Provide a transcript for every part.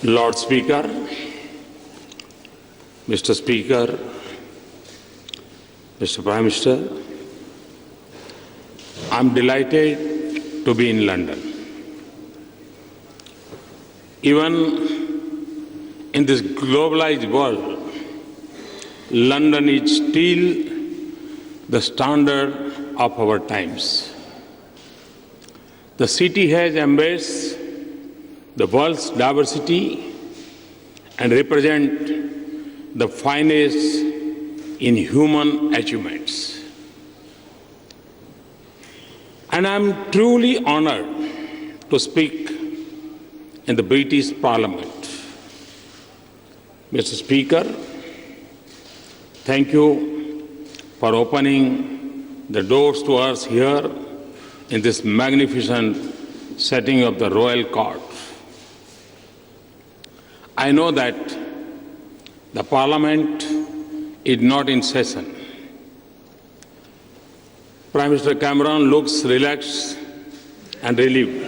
Lord Speaker, Mr. Speaker, Mr. Prime Minister, I'm delighted to be in London. Even in this globalized world, London is still the standard of our times. The city has embraced the world's diversity and represent the finest in human achievements. And I'm truly honored to speak in the British Parliament. Mr. Speaker, thank you for opening the doors to us here in this magnificent setting of the Royal Court. I know that the Parliament is not in session. Prime Minister Cameron looks relaxed and relieved.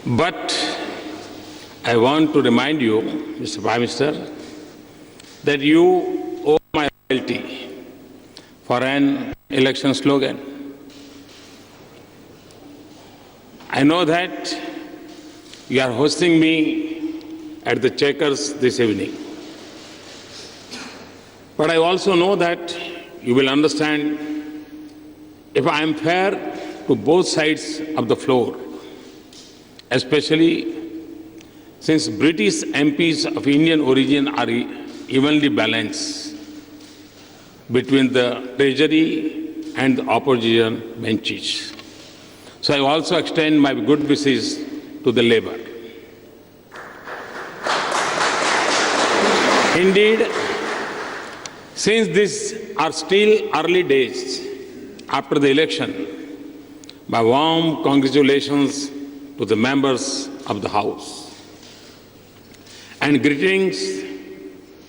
But I want to remind you, Mr. Prime Minister, that you owe my loyalty for an election slogan. I know that you are hosting me at the Checkers this evening. But I also know that you will understand if I am fair to both sides of the floor, especially since British MPs of Indian origin are evenly balanced between the Treasury and the opposition benches. So I also extend my good wishes to the Labour. Indeed, since these are still early days after the election, my warm congratulations to the members of the House and greetings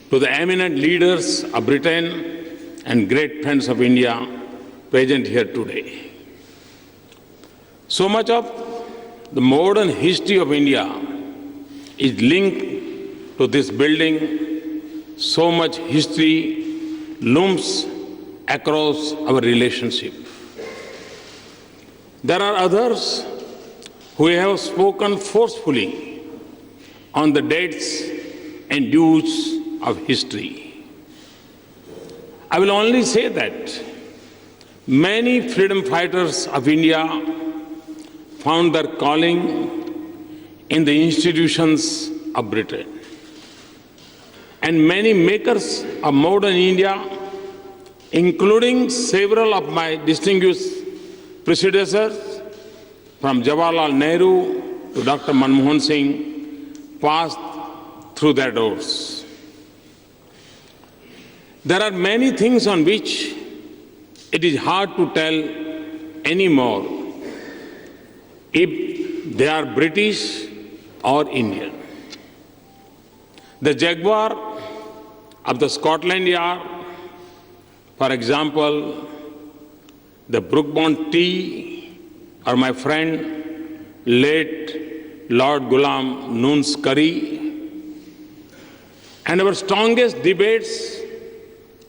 to the eminent leaders of Britain and great friends of India present here today. So much of the modern history of India is linked to this building. So much history looms across our relationship. There are others who have spoken forcefully on the dates and dues of history. I will only say that many freedom fighters of India found their calling in the institutions of Britain. And many makers of modern India, including several of my distinguished predecessors, from Jawaharlal Nehru to Dr. Manmohan Singh, passed through their doors. There are many things on which it is hard to tell anymore if they are British or Indian. The Jaguar of the Scotland Yard, for example, the Brookbond tea, or my friend, late Lord Ghulam Noon's curry. And our strongest debates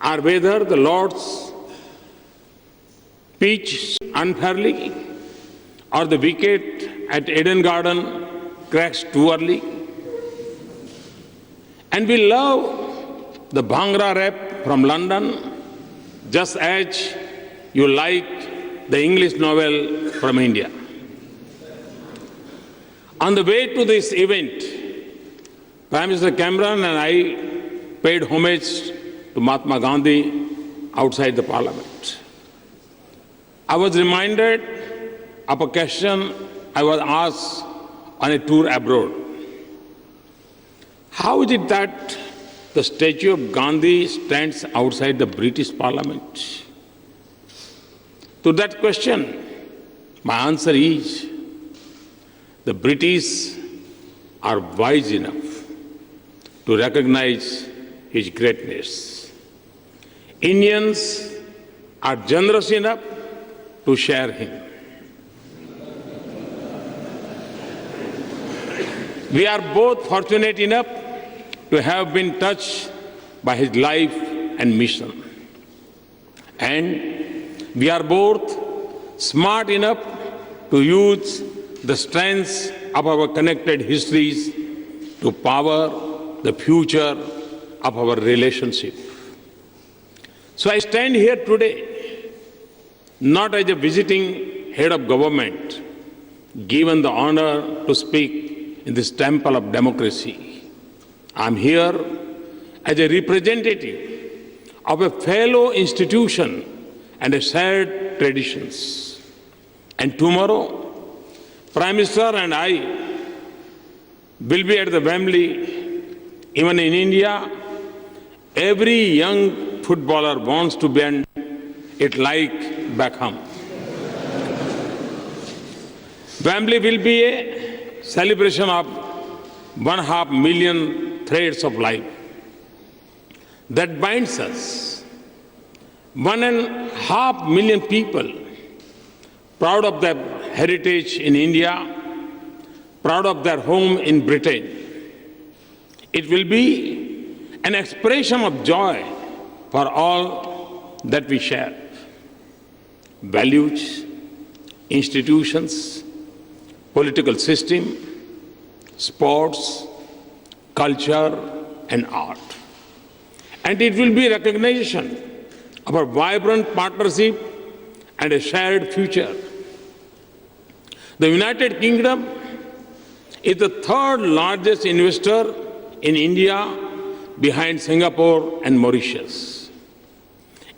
are whether the Lords pitch unfairly or the wicket at Eden Garden cracks too early. And we love the Bhangra rap from London, just as you like the English novel from India. On the way to this event, Prime Minister Cameron and I paid homage to Mahatma Gandhi outside the Parliament. I was reminded of a question I was asked on a tour abroad. How is it that the statue of Gandhi stands outside the British Parliament? To that question, my answer is, the British are wise enough to recognize his greatness. Indians are generous enough to share him. We are both fortunate enough to have been touched by his life and mission. And we are both smart enough to use the strengths of our connected histories to power the future of our relationship. So I stand here today not as a visiting head of government, given the honor to speak in this temple of democracy. I'm here as a representative of a fellow institution and a shared traditions. And tomorrow, Prime Minister and I will be at the Wembley. Even in India, every young footballer wants to bend it like back home. Wembley will be a celebration of 1.5 million threads of life that binds us. 1.5 million people proud of their heritage in India, proud of their home in Britain. It will be an expression of joy for all that we share. Values, institutions, political system, sports, culture, and art. And it will be recognition of a vibrant partnership and a shared future. The United Kingdom is the third largest investor in India behind Singapore and Mauritius.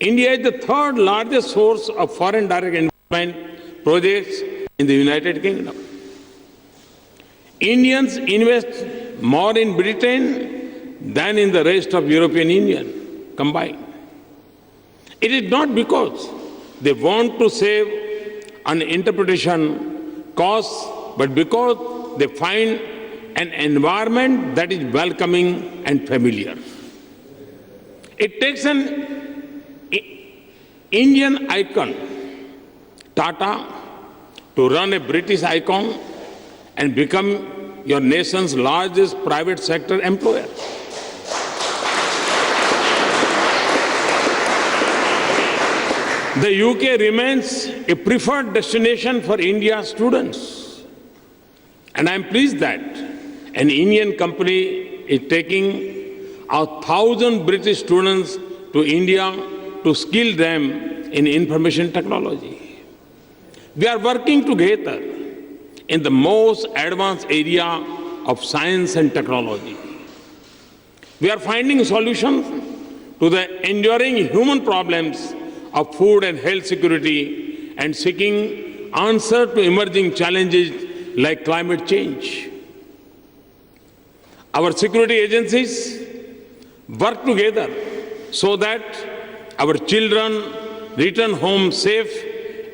India is the third largest source of foreign direct investment projects in the United Kingdom. Indians invest more in Britain than in the rest of European Union combined. It is not because they want to save on interpretation costs, but because they find an environment that is welcoming and familiar. It takes an Indian icon, Tata, to run a British icon and become your nation's largest private sector employer. The UK remains a preferred destination for India students. And I'm pleased that an Indian company is taking 1,000 British students to India to skill them in information technology. We are working together in the most advanced area of science and technology. We are finding solutions to the enduring human problems of food and health security and seeking answers to emerging challenges like climate change. Our security agencies work together so that our children return home safe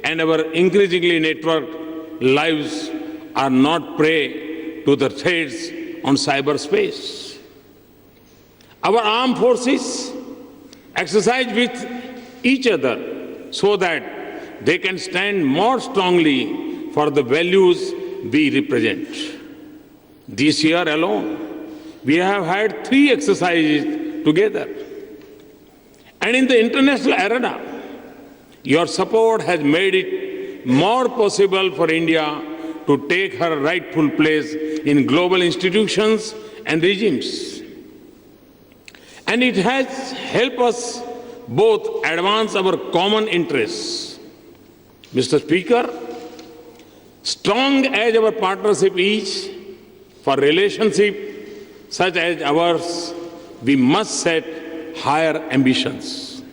and our increasingly networked lives are not prey to the threats on cyberspace. Our armed forces exercise with each other so that they can stand more strongly for the values we represent. This year alone, we have had 3 exercises together. And in the international arena, your support has made it more possible for India to take her rightful place in global institutions and regimes. And it has helped us both advance our common interests. Mr. Speaker, strong as our partnership is, for relationship such as ours, we must set higher ambitions.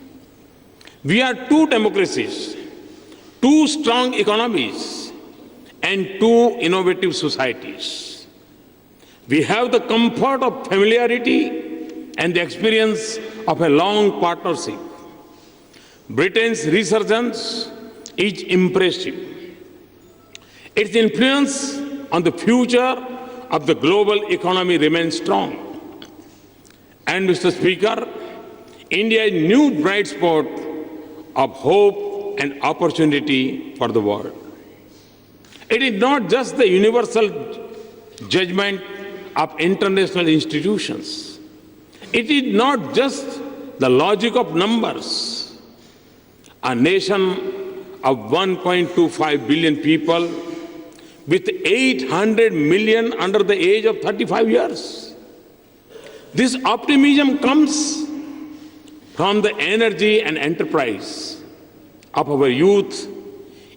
We are 2 democracies, 2 strong economies, and 2 innovative societies. We have the comfort of familiarity and the experience of a long partnership. Britain's resurgence is impressive. Its influence on the future of the global economy remains strong. And Mr. Speaker, India's new bright spot of hope and opportunity for the world. It is not just the universal judgment of international institutions. It is not just the logic of numbers. A nation of 1.25 billion people with 800 million under the age of 35 years. This optimism comes from the energy and enterprise of our youth,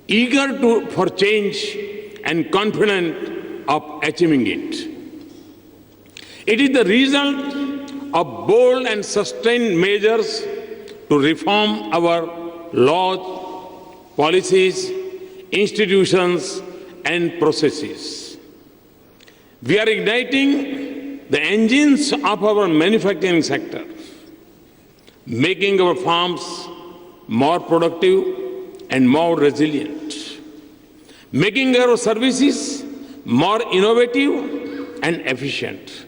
eager for change and confident of achieving it. It is the result of bold and sustained measures to reform our laws, policies, institutions, and processes. We are igniting the engines of our manufacturing sector, making our farms more productive and more resilient, making our services more innovative and efficient,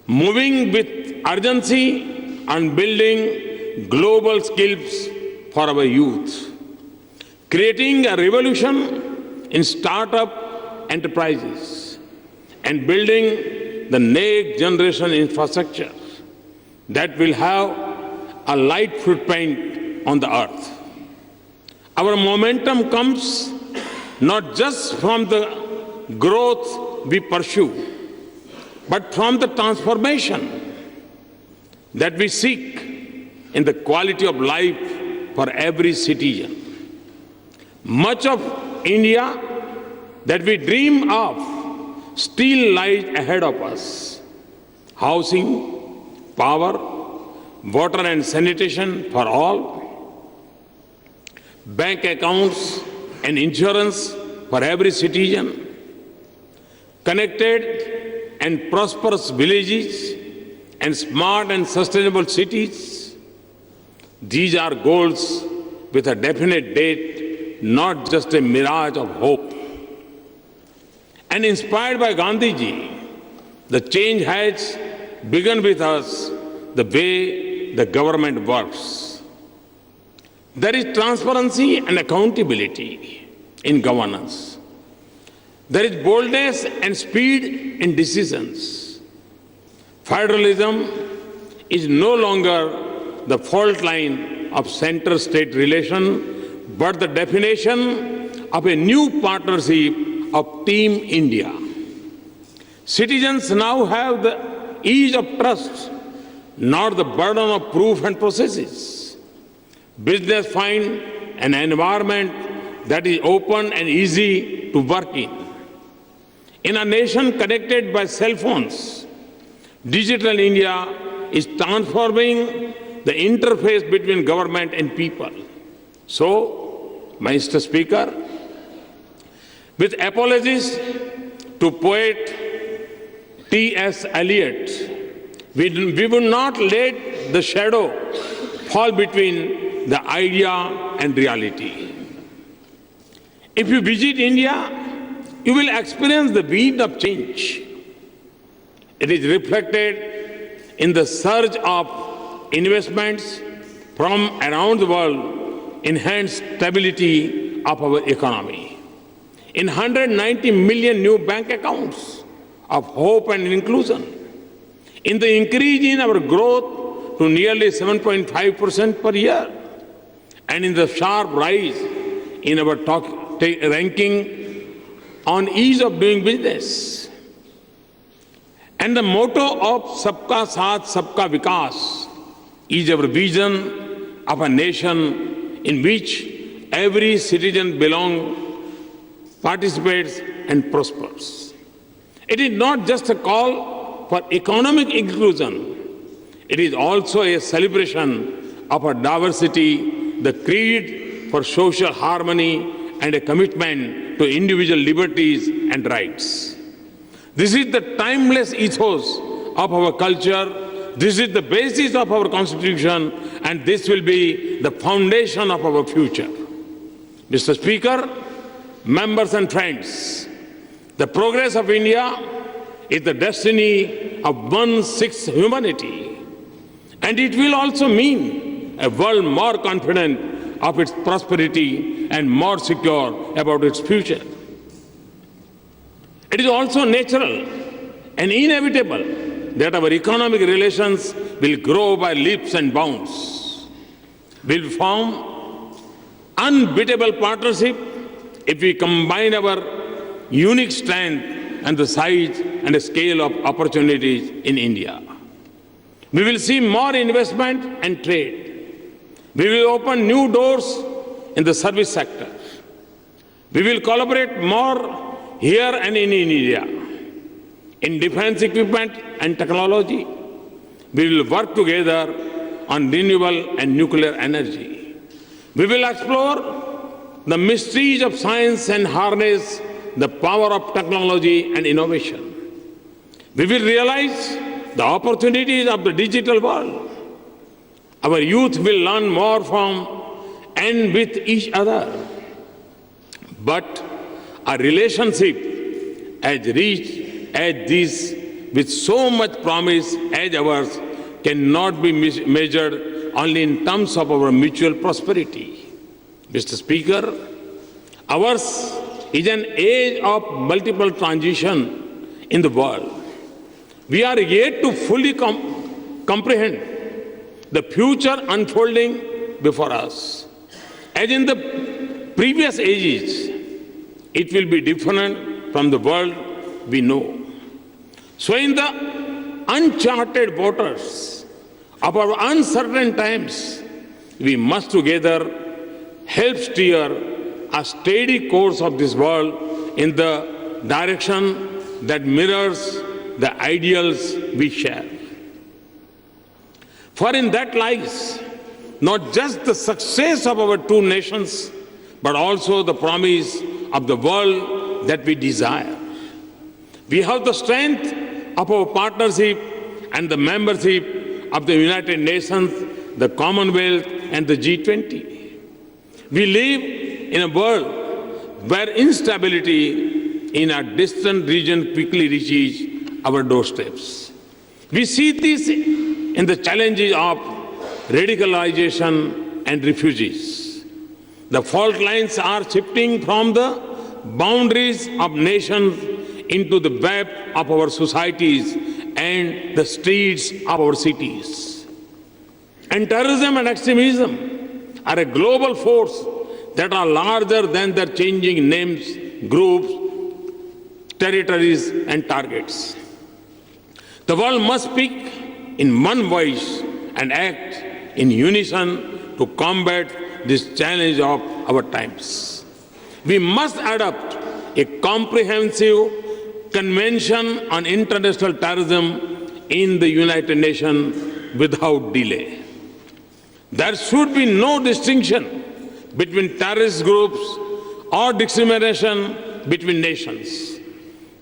moving with urgency on building global skills for our youth, creating a revolution in startup enterprises, and building the next generation infrastructure that will have a light footprint on the earth. Our momentum comes not just from the growth we pursue, but from the transformation that we seek in the quality of life for every citizen. Much of India that we dream of still lies ahead of us. Housing, power, water and sanitation for all, bank accounts and insurance for every citizen, connected and prosperous villages, and smart and sustainable cities. These are goals with a definite date, not just a mirage of hope. And inspired by Gandhiji, the change has begun with us, the way the government works. There is transparency and accountability in governance. There is boldness and speed in decisions. Federalism is no longer the fault line of center-state relation, but the definition of a new partnership of Team India. Citizens now have the ease of trust, not the burden of proof and processes. Business find an environment that is open and easy to work in. In a nation connected by cell phones, Digital India is transforming the interface between government and people. So, Mr. Speaker, with apologies to poet T.S. Eliot, we will not let the shadow fall between the idea and reality. If you visit India, you will experience the wind of change. It is reflected in the surge of investments from around the world, enhanced stability of our economy. In 190 million new bank accounts of hope and inclusion, in the increase in our growth to nearly 7.5% per year, and in the sharp rise in our ranking on ease of doing business. And the motto of Sabka Saath, Sabka Vikas is our vision of a nation in which every citizen belongs, participates and prospers. It is not just a call for economic inclusion. It is also a celebration of our diversity, the creed for social harmony, and a commitment to individual liberties and rights. This is the timeless ethos of our culture. This is the basis of our Constitution, and this will be the foundation of our future. Mr. Speaker, members and friends, the progress of India is the destiny of 1/6 humanity, and it will also mean a world more confident of its prosperity and more secure about its future. It is also natural and inevitable that our economic relations will grow by leaps and bounds. We'll form unbeatable partnership if we combine our unique strength and the size and the scale of opportunities in India. We will see more investment and trade. We will open new doors in the service sector. We will collaborate more here and in India in defense equipment and technology. We will work together on renewable and nuclear energy. We will explore the mysteries of science and harness the power of technology and innovation. We will realize the opportunities of the digital world. Our youth will learn more from and with each other. But a relationship as rich as this, with so much promise as ours, cannot be measured only in terms of our mutual prosperity. Mr. Speaker, ours is an age of multiple transition in the world. We are yet to fully comprehend the future unfolding before us. As in the previous ages, it will be different from the world we know. So in the uncharted waters of our uncertain times, we must together help steer a steady course of this world in the direction that mirrors the ideals we share. For in that lies not just the success of our two nations, but also the promise of the world that we desire. We have the strength of our partnership and the membership of the United Nations, the Commonwealth, and the G20. We live in a world where instability in a distant region quickly reaches our doorsteps. We see this in the challenges of radicalization and refugees. The fault lines are shifting from the boundaries of nations into the web of our societies and the streets of our cities. And terrorism and extremism are a global force that are larger than their changing names, groups, territories, and targets. The world must speak in one voice and act in unison to combat this challenge of our times. We must adopt a comprehensive Convention on International Terrorism in the United Nations without delay. There should be no distinction between terrorist groups or discrimination between nations.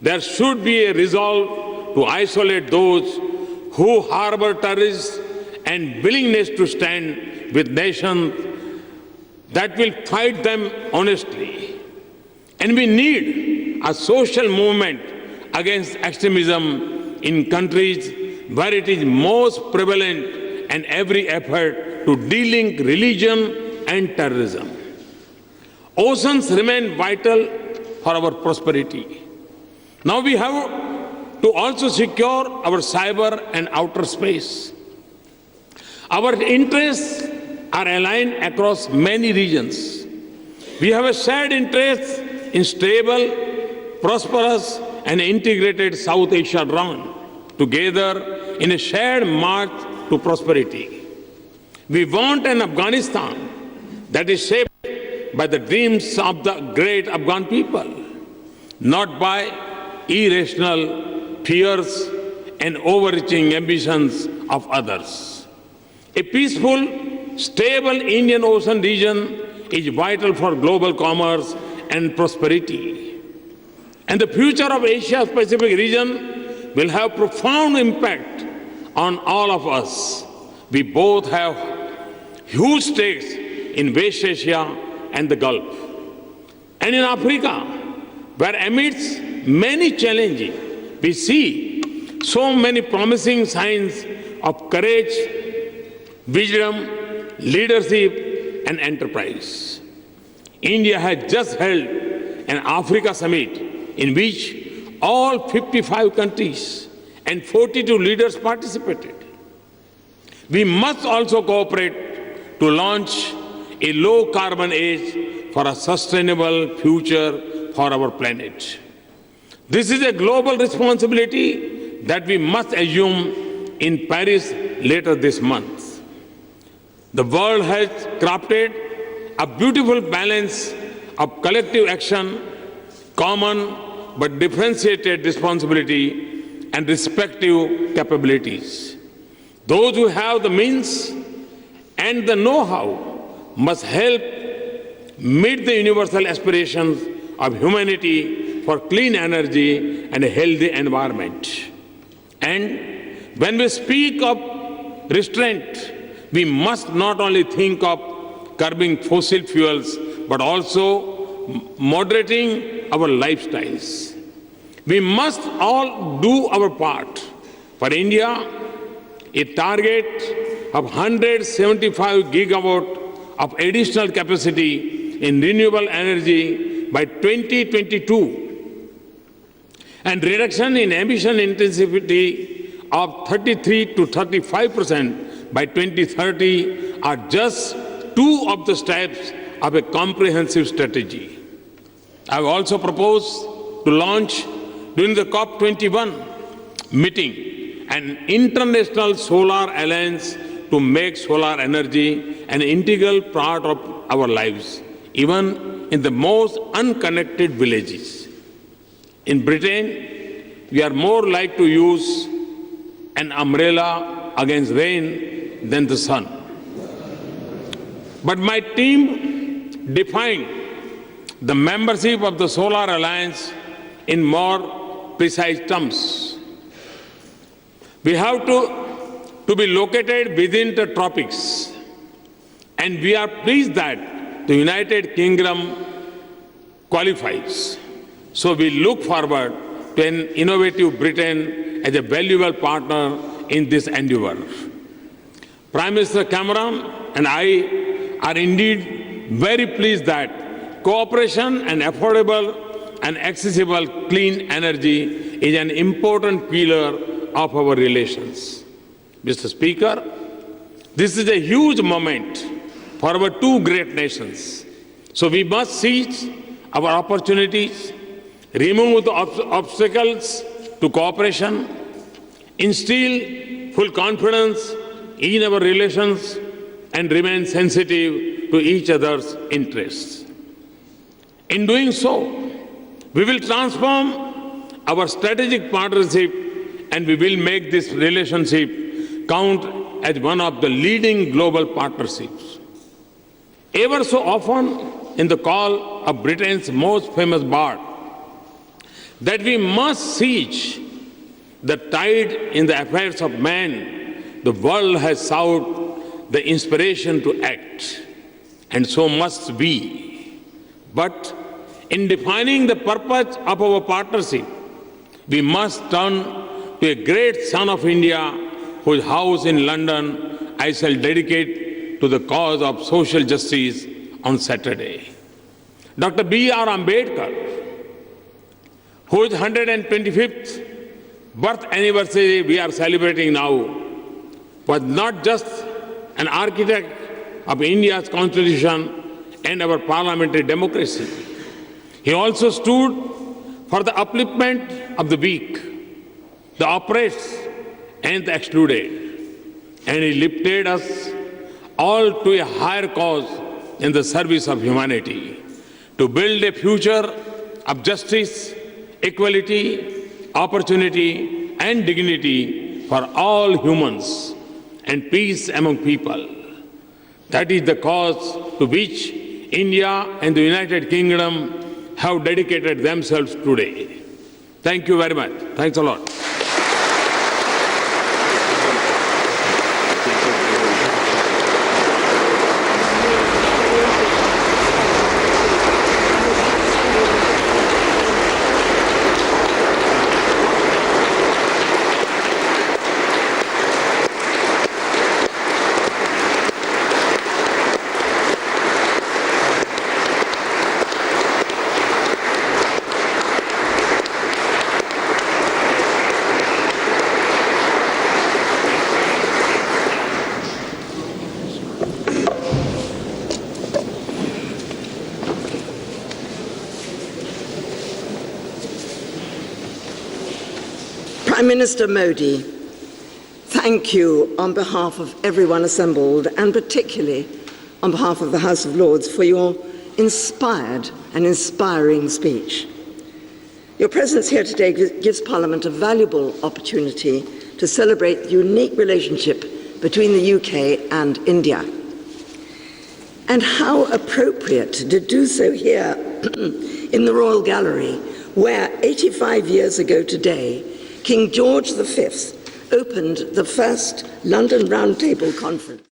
There should be a resolve to isolate those who harbor terrorists and willingness to stand with nations that will fight them honestly. And we need a social movement against extremism in countries where it is most prevalent and every effort to de-link religion and terrorism. Oceans remain vital for our prosperity. Now we have to also secure our cyber and outer space. Our interests are aligned across many regions. We have a shared interest in stable, prosperous, and integrated South Asia round, together in a shared march to prosperity. We want an Afghanistan that is shaped by the dreams of the great Afghan people, not by irrational fears and overreaching ambitions of others. A peaceful, stable Indian Ocean region is vital for global commerce and prosperity. And the future of Asia-Pacific region will have profound impact on all of us. We both have huge stakes in West Asia and the Gulf. And in Africa, where amidst many challenges, we see so many promising signs of courage, wisdom, leadership, and enterprise. India has just held an Africa summit in which all 55 countries and 42 leaders participated. We must also cooperate to launch a low-carbon age for a sustainable future for our planet. This is a global responsibility that we must assume in Paris later this month. The world has crafted a beautiful balance of collective action, common but differentiated responsibility, and respective capabilities. Those who have the means and the know-how must help meet the universal aspirations of humanity for clean energy and a healthy environment. And when we speak of restraint, we must not only think of curbing fossil fuels, but also moderating our lifestyles. We must all do our part. For India, a target of 175 gigawatt of additional capacity in renewable energy by 2022 and reduction in emission intensity of 33 to 35% by 2030 are just two of the steps of a comprehensive strategy. I have also proposed to launch during the COP21 meeting an international solar alliance to make solar energy an integral part of our lives, even in the most unconnected villages. In Britain, we are more like to use an umbrella against rain than the sun. But my team defined the membership of the Solar Alliance in more precise terms. We have to be located within the tropics, and we are pleased that the United Kingdom qualifies. So we look forward to an innovative Britain as a valuable partner in this endeavor. Prime Minister Cameron and I are indeed very pleased that cooperation and affordable and accessible clean energy is an important pillar of our relations. Mr. Speaker, this is a huge moment for our two great nations. So we must seize our opportunities, remove the obstacles to cooperation, instill full confidence in our relations, and remain sensitive to each other's interests. In doing so, we will transform our strategic partnership and we will make this relationship count as one of the leading global partnerships. Ever so often, in the call of Britain's most famous bard, that we must seize the tide in the affairs of man, the world has sought the inspiration to act, and so must we. But in defining the purpose of our partnership, we must turn to a great son of India whose house in London I shall dedicate to the cause of social justice on Saturday. Dr. B.R. Ambedkar, whose 125th birth anniversary we are celebrating now, was not just an architect of India's constitution and our parliamentary democracy. He also stood for the upliftment of the weak, the oppressed, and the excluded. And he lifted us all to a higher cause in the service of humanity, to build a future of justice, equality, opportunity, and dignity for all humans, and peace among people. That is the cause to which India and the United Kingdom have dedicated themselves today. Thank you very much. Thanks a lot. Prime Minister Modi, thank you on behalf of everyone assembled, and particularly on behalf of the House of Lords, for your inspired and inspiring speech. Your presence here today gives Parliament a valuable opportunity to celebrate the unique relationship between the UK and India. And how appropriate to do so here in the Royal Gallery, where 85 years ago today, King George V opened the first London Round Table Conference.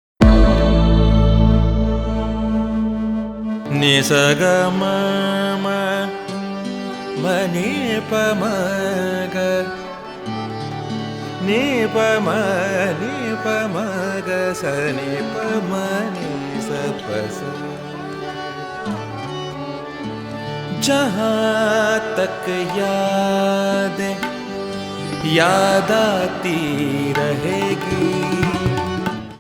जहाँ तक यादें याद आती रहेगी।